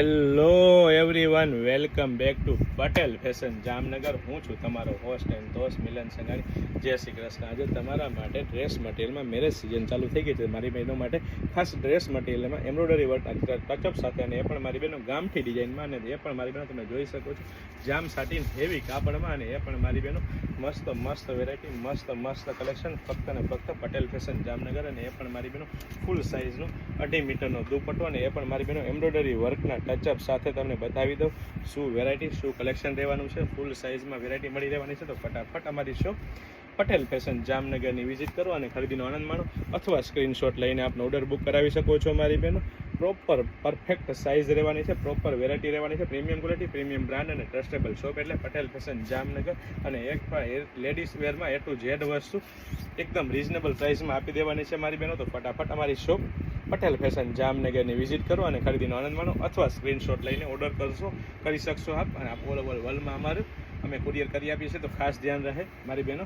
Hello everyone, welcome back to Patel fashion Jamnagar. હું છું તમારો હોસ્ટ એન્ડ દોસ્ત મિલન સંઘાણી. જય શ્રી કૃષ્ણ. આજે તમારા માટે ડ્રેસ મટીરિયલમાં મેરેજ સિઝન ચાલુ થઈ ગઈ છે. મારી બહેનો માટે ખાસ ડ્રેસ મટીરિયલમાં એમ્બ્રોઇડરી વર્ક ટચઅપ સાથે, અને એ પણ મારી બહેનો ગામઠી ડિઝાઇનમાં, અને એ પણ મારી બહેનો તમે જોઈ શકો છો જામ સાટીન હેવી કાપડમાં, અને એ પણ મારી બહેનો મસ્ત વેરાયટી, મસ્ત કલેક્શન, ફક્ત ને ફક્ત પટેલ ફેશન જામનગર. અને એ પણ મારી બહેનો ફૂલ સાઇઝનો 2.5 મીટરનો દુપટ્ટો, અને એ પણ મારી બહેનો એમ્બ્રોઇડરી વર્કના ટચઅપ સાથે તમને બતાવી દઉં શું વેરાયટી, શું કલેક્શન રહેવાનું છે. ફૂલ સાઇઝમાં વેરાયટી મળી રહેવાની છે. તો ફટાફટ અમારી શોપ પટેલ ફેશન જામનગરની વિઝિટ કરો અને ખરીદીનો આનંદ માણો, અથવા સ્ક્રીનશોટ લઈને આપનો ઓર્ડર બુક કરાવી શકો છો. મારી બહેનો પ્રોપર પરફેક્ટ સાઇઝ રહેવાની છે, પ્રોપર વેરાયટી રહેવાની છે, પ્રીમિયમ ક્વોલિટી, પ્રીમિયમ બ્રાન્ડ અને ટ્રસ્ટેબલ શોપ એટલે પટેલ ફેશન જામનગર. અને એક લેડીઝ વેરમાં A to Z વસ્તુ એકદમ રીઝનેબલ પ્રાઇસમાં આપી દેવાની છે મારી બહેનો. તો ફટાફટ અમારી શોપ પટેલ ફેશન જામનગરની વિઝિટ કરો અને ખરીદીનો આનંદ માણો, અથવા સ્ક્રીનશોટ લઈને ઓર્ડર કરી શકશો આપ. અને આપ ઓલ ઓવર વર્લ્ડમાં અમે કુરિયર કરી આપીએ છીએ, તો ખાસ ધ્યાન રહે મારી બહેનો.